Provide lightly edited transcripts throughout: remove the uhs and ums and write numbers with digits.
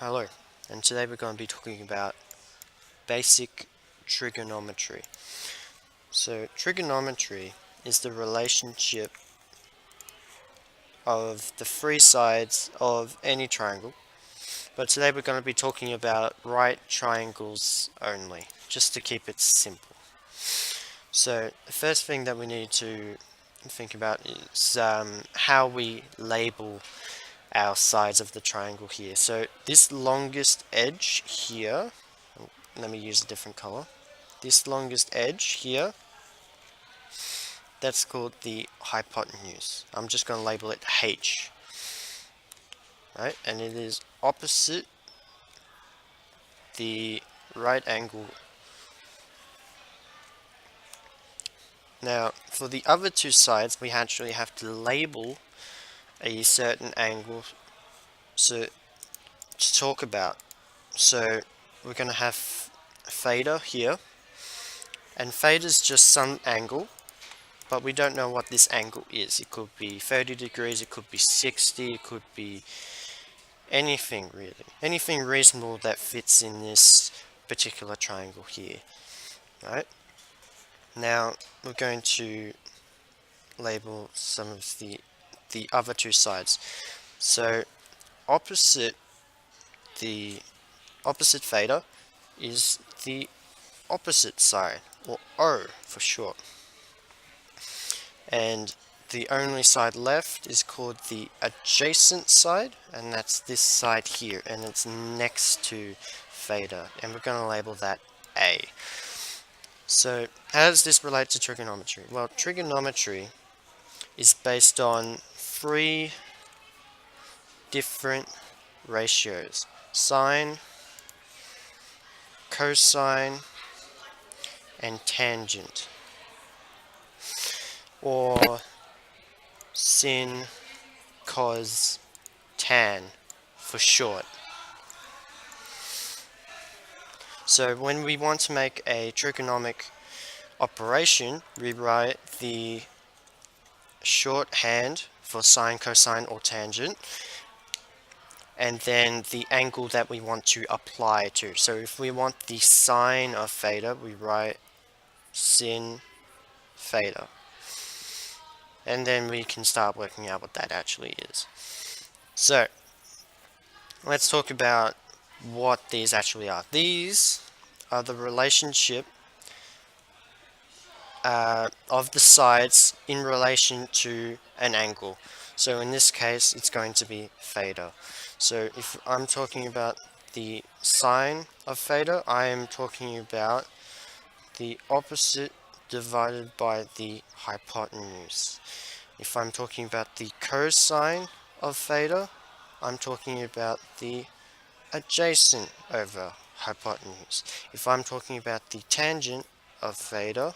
Hello, and today we're going to be talking about basic trigonometry. So trigonometry is the relationship of the three sides of any triangle, but today we're going to be talking about right triangles only, just to keep it simple. So the first thing that we need to think about is how we label our sides of the triangle here. So this longest edge here, let me use a different color. This longest edge here, that's called the hypotenuse. I'm just going to label it H. Right? And it is opposite the right angle. Now, for the other two sides, we actually have to label a certain angle to talk about. So we're going to have theta here, and theta is just some angle, but we don't know what this angle is. It could be 30 degrees, it could be 60, it could be anything really. Anything reasonable that fits in this particular triangle here. Right? Now we're going to label some of the other two sides. So opposite theta is the opposite side, or O for short. And the only side left is called the adjacent side, and that's this side here, and it's next to theta, and we're going to label that A. So how does this relate to trigonometry? Well, trigonometry is based on three different ratios: sine, cosine, and tangent, or sin, cos, tan for short. So when we want to make a trigonomic operation, we write the shorthand for sine, cosine, or tangent, and then the angle that we want to apply to. So if we want the sine of theta, we write sin theta. And then we can start working out what that actually is. So let's talk about what these actually are. These are the relationship of the sides in relation to an angle. So in this case, it's going to be theta. So if I'm talking about the sine of theta, I am talking about the opposite divided by the hypotenuse. If I'm talking about the cosine of theta, I'm talking about the adjacent over hypotenuse. If I'm talking about the tangent of theta,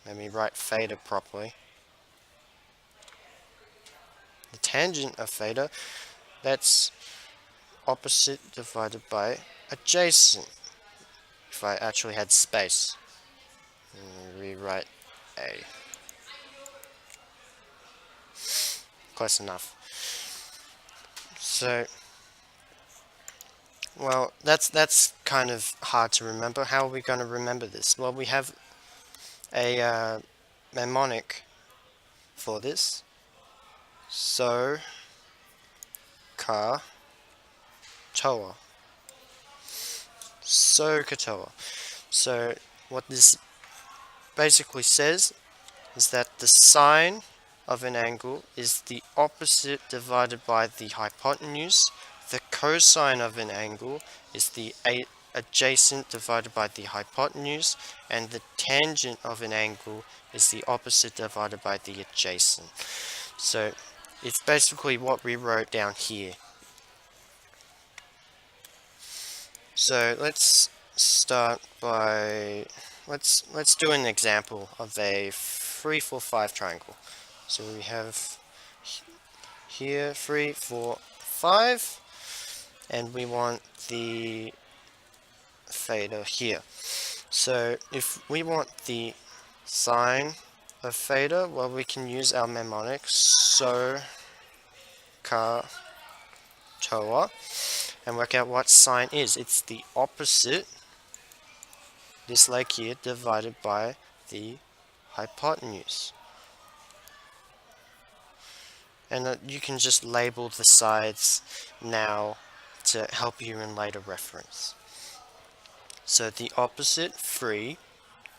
let me write theta properly. The tangent of theta, that's opposite divided by adjacent. If I actually had space, rewrite A. Close enough. So, well, that's kind of hard to remember. How are we going to remember this? Well, we have a mnemonic for this. Sohcahtoa. Sohcahtoa. So what this basically says is that the sine of an angle is the opposite divided by the hypotenuse. The cosine of an angle is the adjacent divided by the hypotenuse, and the tangent of an angle is the opposite divided by the adjacent. So it's basically what we wrote down here. So let's start by let's do an example of a 3, 4, 5 triangle. So we have here 3, 4, 5, and we want the theta here. So if we want the sine of theta, well, we can use our mnemonic Sohcahtoa, and work out what sine is. It's the opposite, this leg here, divided by the hypotenuse. And you can just label the sides now to help you in later reference. So the opposite, 3,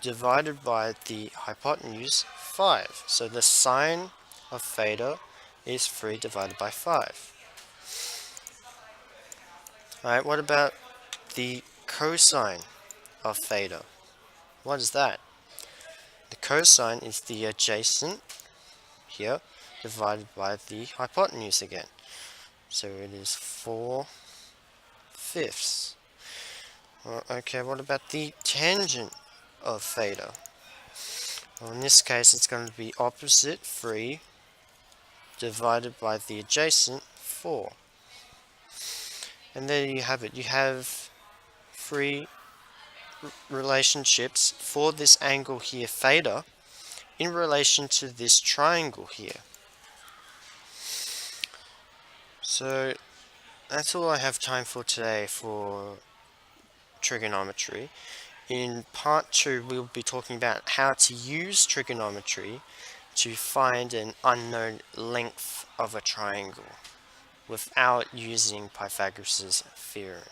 divided by the hypotenuse, 5. So the sine of theta is 3 divided by 5. Alright, what about the cosine of theta? What is that? The cosine is the adjacent here divided by the hypotenuse again. So it is 4/5. Well, okay, what about the tangent of theta? Well, in this case, it's going to be opposite, 3, divided by the adjacent, 4. And there you have it. You have 3 relationships for this angle here, theta, in relation to this triangle here. So that's all I have time for today for trigonometry. In part 2, we'll be talking about how to use trigonometry to find an unknown length of a triangle without using Pythagoras' theorem.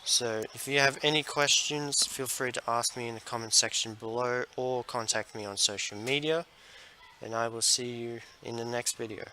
So if you have any questions, feel free to ask me in the comment section below or contact me on social media, and I will see you in the next video.